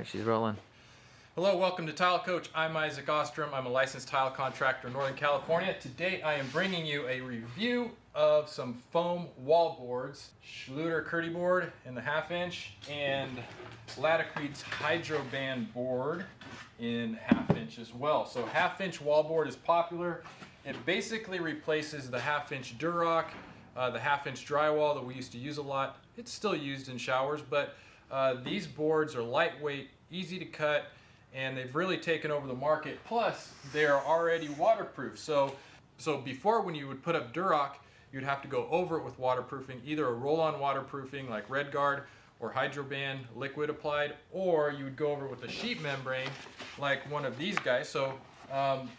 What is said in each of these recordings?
Alright, she's rolling. Hello, welcome to Tile Coach. I'm Isaac Ostrom. I'm a licensed tile contractor in Northern California. Today I am bringing you a review of some foam wall boards, Schluter Kerdi-Board in the 1/2 inch and Laticrete's Hydroban board in 1/2 inch as well. So 1/2 inch wall board is popular. It basically replaces the 1/2 inch Durock, the 1/2 inch drywall that we used to use a lot. It's still used in showers, but these boards are lightweight, easy to cut, and they've really taken over the market. Plus, they are already waterproof. So before, when you would put up Durock, you'd have to go over it with waterproofing, either a roll-on waterproofing like RedGuard or Hydroban liquid applied, or you would go over it with a sheet membrane like one of these guys. So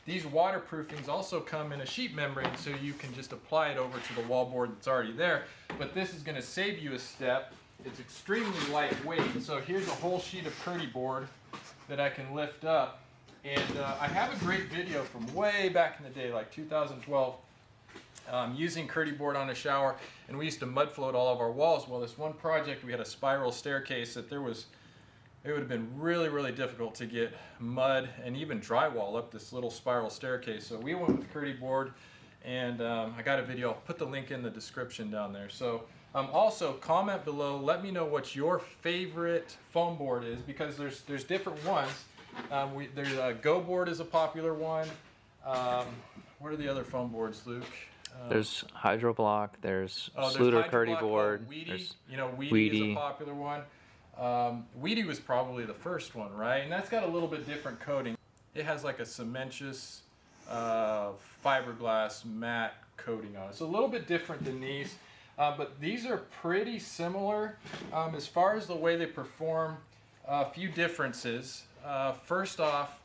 these waterproofings also come in a sheet membrane, so you can just apply it over to the wall board that's already there. But this is going to save you a step. It's extremely lightweight. So here's a whole sheet of Kerdi-Board that I can lift up, and I have a great video from way back in the day, like 2012, using Kerdi-Board on a shower, and we used to mud float all of our walls. Well, this one project we had a spiral staircase that it would have been really difficult to get mud and even drywall up this little spiral staircase. So we went with Kerdi-Board, and I got a video. I'll put the link in the description down there. So also comment below, let me know what your favorite foam board is, because there's different ones. There's Go Board is a popular one. What are the other foam boards, Luke? There's Hydroblock, there's Schluter Kerdi-Board. Weedy is a popular one. Weedy was probably the first one, right? And that's got a little bit different coating. It has like a cementous fiberglass matte coating on it. So a little bit different than these. But these are pretty similar as far as the way they perform. A few differences. First off,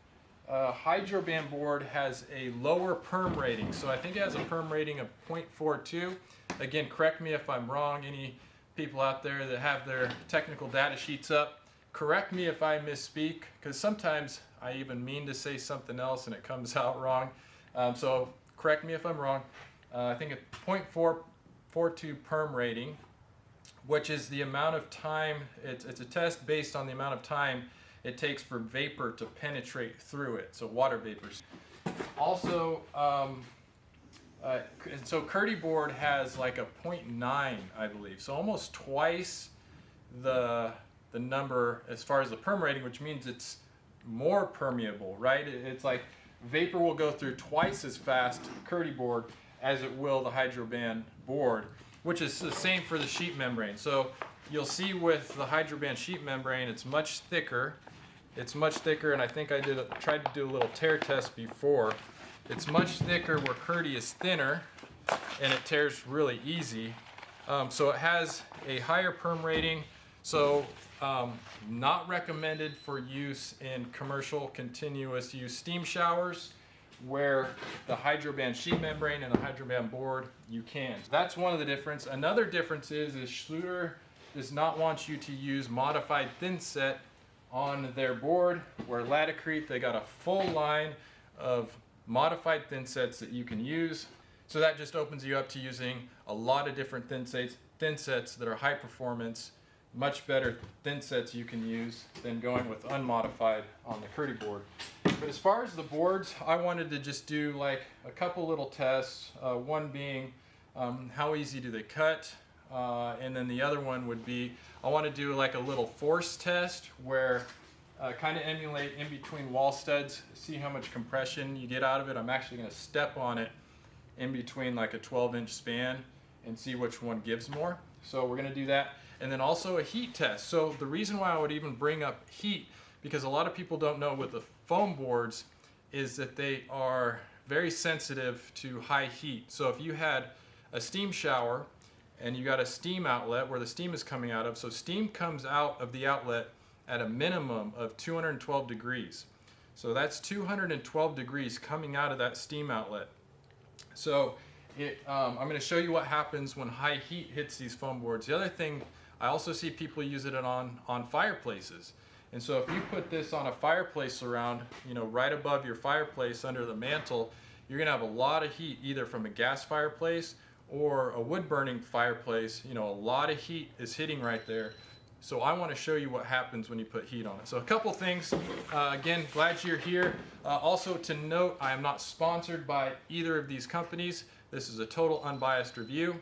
Hydroban board has a lower perm rating. So I think it has a perm rating of 0.42. Again, correct me if I'm wrong. Any people out there that have their technical data sheets up, correct me if I misspeak, because sometimes I even mean to say something else and it comes out wrong. So correct me if I'm wrong. I think it's 0.42 perm rating, which is the amount of time, it's a test based on the amount of time it takes for vapor to penetrate through it, so water vapors. Also, so Kerdi-Board has like a 0.9, I believe, so almost twice the number as far as the perm rating, which means it's more permeable, right? It's like vapor will go through twice as fast Kerdi-Board as it will the Hydroban board, which is the same for the sheet membrane. So you'll see with the Hydroban sheet membrane, it's much thicker. It's much thicker, and I think I tried to do a little tear test before. It's much thicker where Kerdi is thinner, and it tears really easy. So it has a higher perm rating. So not recommended for use in commercial continuous use steam showers, where the Hydroban sheet membrane and the Hydroban board, you can. That's one of the differences. Another difference is Schluter does not want you to use modified thin set on their board, where Laticrete, they got a full line of modified thin sets that you can use. So that just opens you up to using a lot of different thin sets that are high performance, much better thin sets you can use than going with unmodified on the Kerdi-Board. But as far as the boards, I wanted to just do like a couple little tests. One being how easy do they cut, and then the other one would be I want to do like a little force test where kind of emulate in between wall studs, see how much compression you get out of it. I'm actually going to step on it in between like a 12-inch span and see which one gives more. So we're going to do that. And then also a heat test. So the reason why I would even bring up heat, because a lot of people don't know with the foam boards, is that they are very sensitive to high heat. So if you had a steam shower and you got a steam outlet where the steam is coming out of, so steam comes out of the outlet at a minimum of 212 degrees. So that's 212 degrees coming out of that steam outlet. So I'm going to show you what happens when high heat hits these foam boards. The other thing, I also see people using it on fireplaces. And so if you put this on a fireplace around, right above your fireplace under the mantle, you're going to have a lot of heat either from a gas fireplace or a wood burning fireplace. A lot of heat is hitting right there. So I want to show you what happens when you put heat on it. So a couple things. Again, glad you're here. Also to note, I am not sponsored by either of these companies. This is a total unbiased review.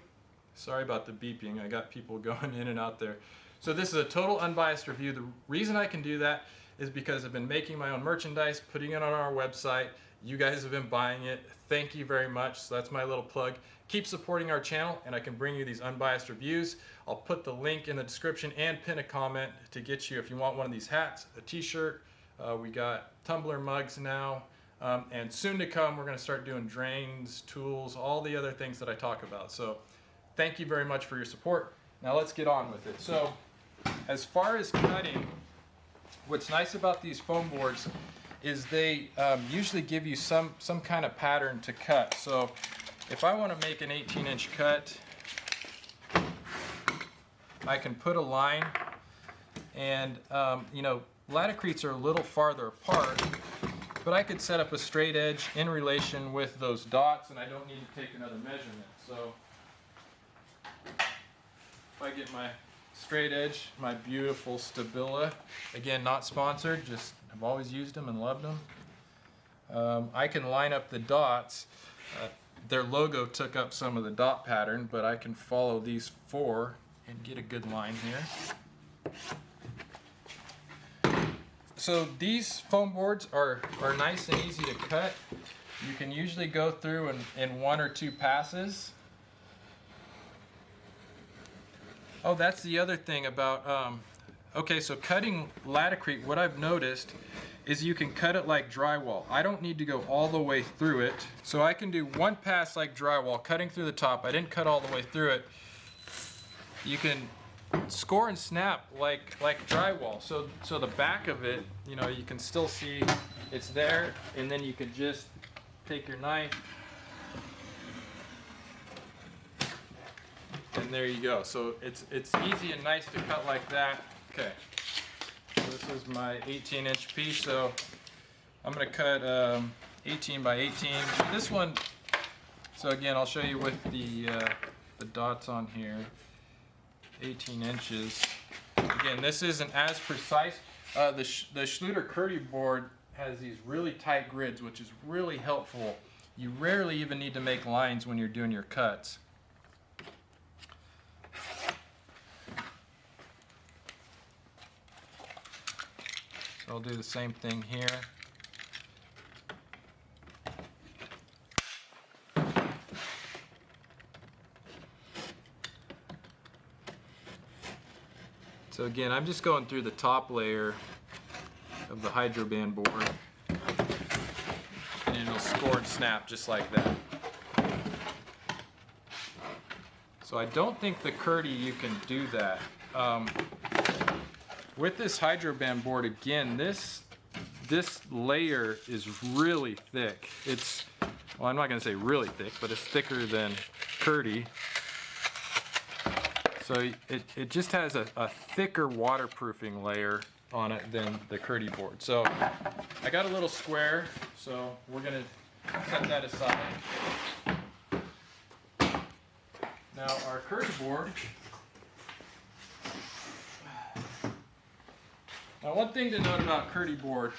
Sorry about the beeping. I got people going in and out there. So this is a total unbiased review. The reason I can do that is because I've been making my own merchandise, putting it on our website. You guys have been buying it. Thank you very much. So that's my little plug. Keep supporting our channel and I can bring you these unbiased reviews. I'll put the link in the description and pin a comment to get you if you want one of these hats, a t-shirt. We got tumbler mugs now. And soon to come, we're gonna start doing drains, tools, all the other things that I talk about. So thank you very much for your support. Now let's get on with it. So as far as cutting, what's nice about these foam boards is they usually give you some kind of pattern to cut. So if I want to make an 18-inch cut, I can put a line, and you know, Laticretes are a little farther apart, but I could set up a straight edge in relation with those dots, and I don't need to take another measurement. So if I get my straight edge, my beautiful Stabila, again not sponsored, just I've always used them and loved them. I can line up the dots. Their logo took up some of the dot pattern, but I can follow these four and get a good line here. So these foam boards are nice and easy to cut. You can usually go through in 1 or 2 passes. Oh, that's the other thing about, okay, so cutting Laticrete, what I've noticed is you can cut it like drywall. I don't need to go all the way through it. So I can do 1 pass like drywall, cutting through the top. I didn't cut all the way through it. You can score and snap like drywall. So the back of it, you know, you can still see it's there, and then you can just take your knife, and there you go. So it's easy and nice to cut like that. Okay. This is my 18-inch piece, so I'm going to cut 18 by 18. This one, so again, I'll show you with the dots on here. 18 inches. Again, this isn't as precise. The Schluter Kerdi-Board has these really tight grids, which is really helpful. You rarely even need to make lines when you're doing your cuts. I'll do the same thing here. So again, I'm just going through the top layer of the Hydroban board, and it'll score and snap just like that. So I don't think the Kerdi you can do that. With this Hydroban board, again, this layer is really thick. It's, well, I'm not going to say really thick, but it's thicker than Kerdi. So it just has a thicker waterproofing layer on it than the Kerdi-Board. So I got a little square, so we're going to set that aside. Now our Kerdi-Board. Now one thing to note about Kerdi-Board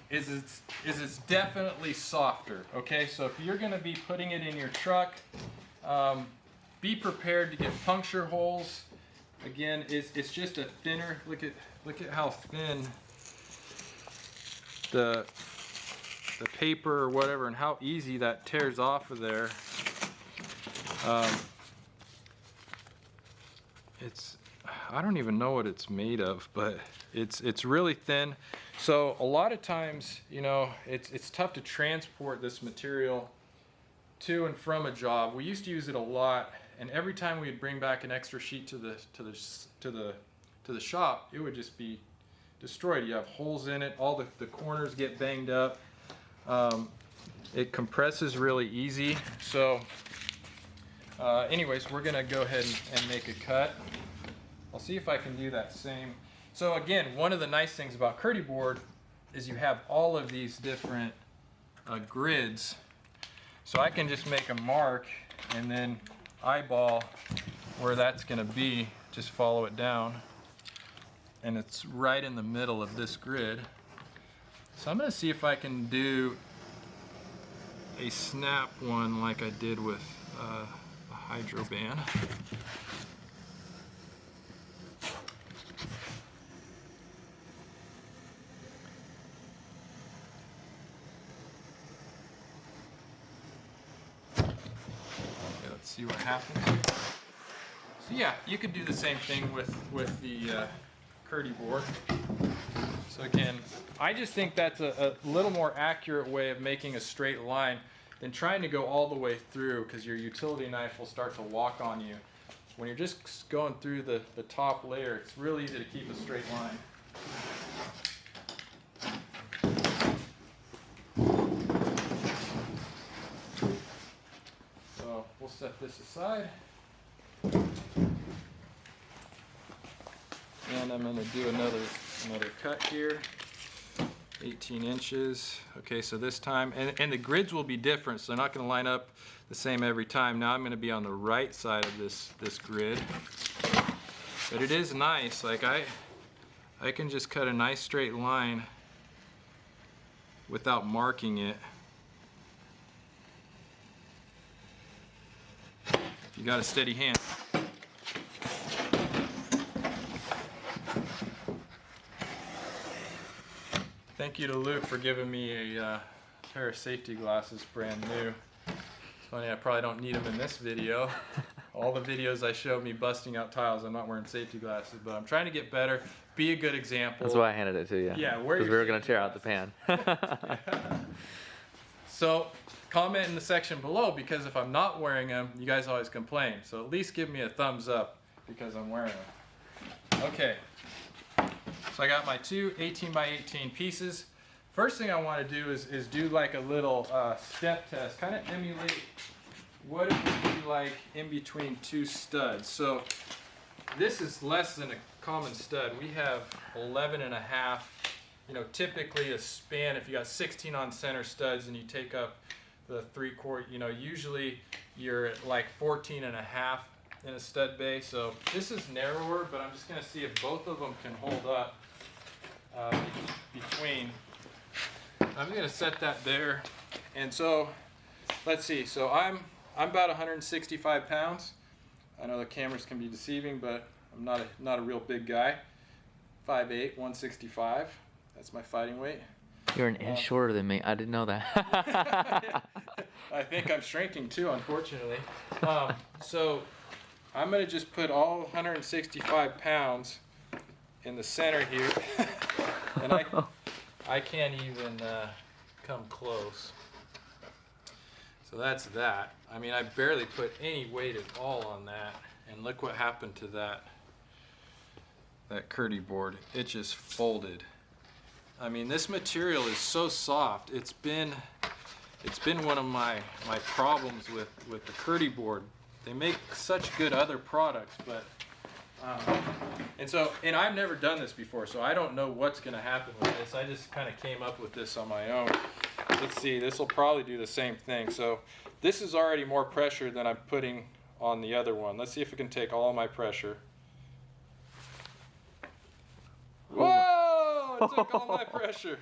is it's definitely softer. Okay, so if you're going to be putting it in your truck, be prepared to get puncture holes. Again, it's just a thinner. Look at how thin the paper or whatever, and how easy that tears off of there. I don't even know what it's made of, but it's really thin. So a lot of times, you know, it's tough to transport this material to and from a job. We used to use it a lot, and every time we'd bring back an extra sheet to the shop, it would just be destroyed. You have holes in it, all the corners get banged up. It compresses really easy. So anyways, we're gonna go ahead and make a cut. I'll see if I can do that same. So again, one of the nice things about Kerdi-Board is you have all of these different grids. So I can just make a mark and then eyeball where that's gonna be, just follow it down. and it's right in the middle of this grid. So I'm going to see if I can do a snap one like I did with a Hydroban. Let's see what happens. So yeah, you could do the same thing with the Kerdi-Board. So again, I just think that's a little more accurate way of making a straight line than trying to go all the way through, because your utility knife will start to walk on you. When you're just going through the top layer, it's real easy to keep a straight line. So we'll set this aside. And I'm going to do another cut here. 18 inches. Okay, so this time, and the grids will be different, so they're not going to line up the same every time. Now I'm going to be on the right side of this grid. But it is nice, like I can just cut a nice straight line without marking it. If you got a steady hand. Thank you to Luke for giving me a pair of safety glasses, brand new. It's funny, I probably don't need them in this video. All the videos I showed me busting out tiles, I'm not wearing safety glasses, but I'm trying to get better, be a good example. That's why I handed it to you. Yeah, because we were going to tear out the pan. So comment in the section below, because if I'm not wearing them, you guys always complain. So at least give me a thumbs up because I'm wearing them. Okay. So I got my two 18 by 18 pieces. First thing I want to do is do like a little step test, kind of emulate what it would be like in between two studs. So this is less than a common stud. We have 11.5. You know, typically a span, if you got 16 on center studs and you take up the 3/4, you know, usually you're at like 14.5 in a stud bay. So this is narrower, but I'm just going to see if both of them can hold up between. I'm going to set that there. And so let's see. So I'm about 165 pounds. I know the cameras can be deceiving, but I'm not a real big guy. 5'8", 165. That's my fighting weight. You're an inch shorter than me. I didn't know that. I think I'm shrinking too, unfortunately. So I'm going to just put all 165 pounds in the center here. And I can't even come close. So that's that. I mean, I barely put any weight at all on that. And look what happened to that Kerdi-Board. It just folded. I mean, this material is so soft. It's been one of my problems with the Kerdi-Board. They make such good other products, but and I've never done this before, so I don't know what's going to happen with this. I just kind of came up with this on my own. Let's see, this will probably do the same thing. So this is already more pressure than I'm putting on the other one. Let's see if it can take all my pressure. Whoa! It took all my pressure.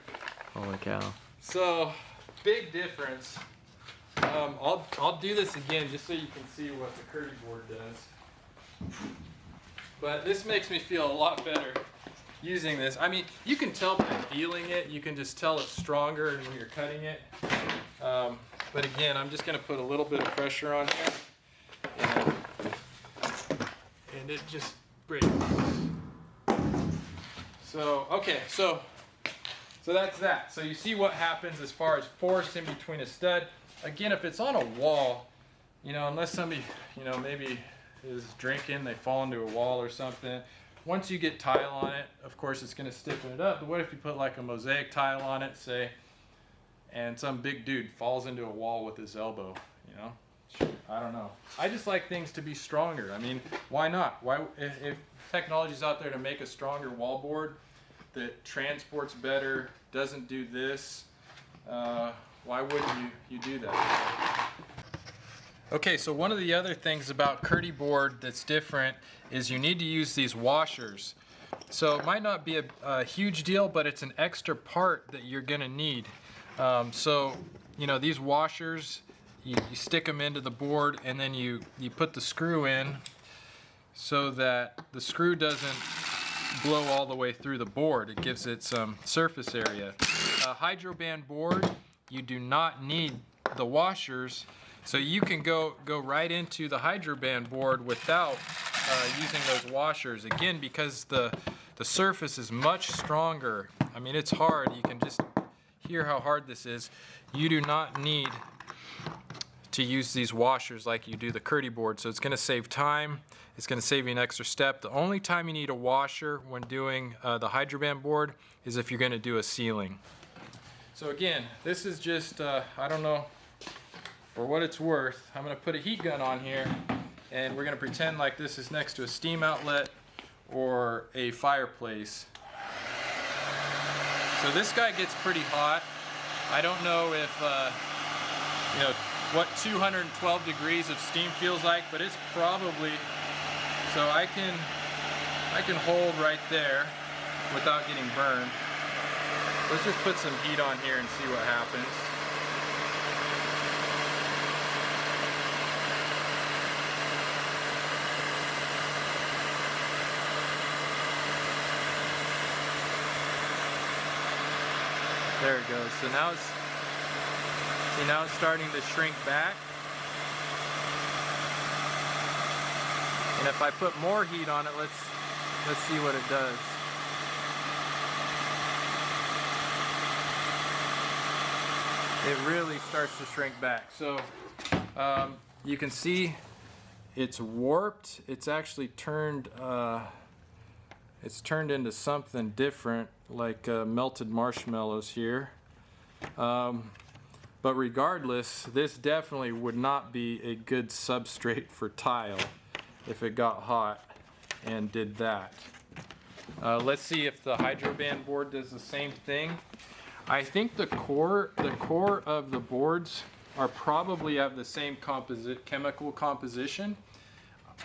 Holy cow. So, big difference. I'll do this again just so you can see what the Kerdi-Board does. But this makes me feel a lot better using this. I mean, you can tell by feeling it. You can just tell it's stronger when you're cutting it. But again, I'm just going to put a little bit of pressure on here. And it just breaks. So, okay, so that's that. So you see what happens as far as force in between a stud. Again, if it's on a wall, you know, unless somebody, you know, maybe is drinking, they fall into a wall or something. Once you get tile on it, of course, it's going to stiffen it up. But what if you put like a mosaic tile on it, say, and some big dude falls into a wall with his elbow, you know? I don't know. I just like things to be stronger. I mean, why not? Why, if technology's out there to make a stronger wallboard that transports better, doesn't do this, why wouldn't you do that? Okay, so one of the other things about Kerdi-Board that's different is you need to use these washers. So it might not be a huge deal, but it's an extra part that you're gonna need. So, you know, these washers, you stick them into the board, and then you put the screw in so that the screw doesn't blow all the way through the board. It gives it some surface area. A Hydroban board, you do not need the washers, so you can go right into the Hydroban board without using those washers. Again, because the surface is much stronger. I mean, it's hard. You can just hear how hard this is. You do not need to use these washers like you do the Kerdi-Board, so it's going to save time. It's going to save you an extra step. The only time you need a washer when doing the Hydroban board is if you're going to do a ceiling. So again, this is just, I don't know, for what it's worth, I'm going to put a heat gun on here, and we're going to pretend like this is next to a steam outlet or a fireplace. So this guy gets pretty hot. I don't know if, you know, what 212 degrees of steam feels like, but it's probably, so I can hold right there without getting burned. Let's just put some heat on here and see what happens. There it goes. So now it's starting to shrink back. And if I put more heat on it, let's see what it does. It really starts to shrink back. So you can see it's warped. It's actually turned into something different, like melted marshmallows here. But regardless, this definitely would not be a good substrate for tile if it got hot and did that. Let's see if the Hydroban board does the same thing. I think the core of the boards are probably have the same chemical composition.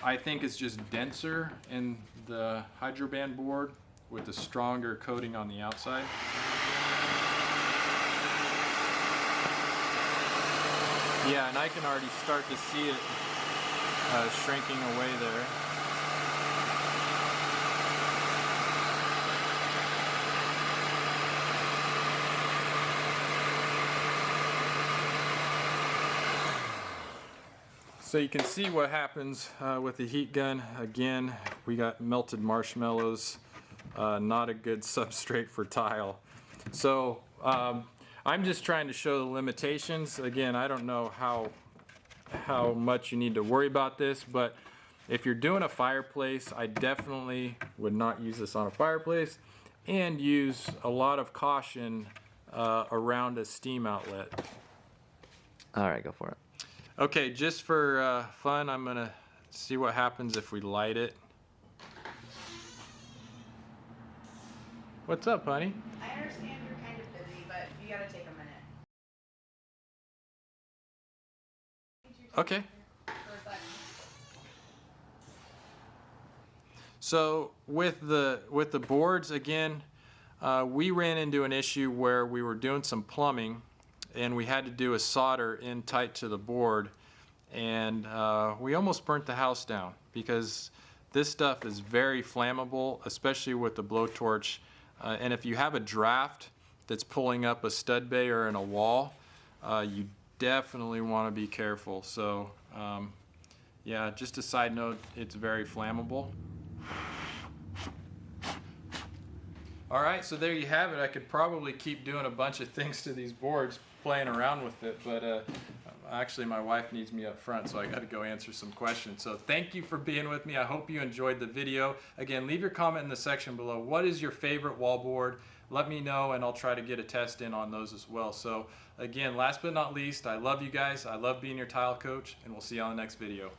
I think it's just denser in the Hydroban board with a stronger coating on the outside. Yeah, and I can already start to see it shrinking away there. So you can see what happens with the heat gun. Again, we got melted marshmallows, not a good substrate for tile. So I'm just trying to show the limitations. Again, I don't know how much you need to worry about this, but if you're doing a fireplace, I definitely would not use this on a fireplace, and use a lot of caution around a steam outlet. All right, go for it. Okay, just for fun, I'm gonna see what happens if we light it. What's up, honey? I understand you're kind of busy, but you gotta take a minute. Okay. For a second. So with the boards, again, we ran into an issue where we were doing some plumbing, and we had to do a solder in tight to the board, and we almost burnt the house down because this stuff is very flammable, especially with the blowtorch. And if you have a draft that's pulling up a stud bay or in a wall, you definitely want to be careful. So yeah, just a side note, it's very flammable. All right, so there you have it. I could probably keep doing a bunch of things to these boards, playing around with it, but actually my wife needs me up front, so I got to go answer some questions. So thank you for being with me. I hope you enjoyed the video. Again, leave your comment in the section below. What is your favorite wallboard? Let me know, and I'll try to get a test in on those as well. So again, last but not least, I love you guys. I love being your tile coach, and we'll see you on the next video.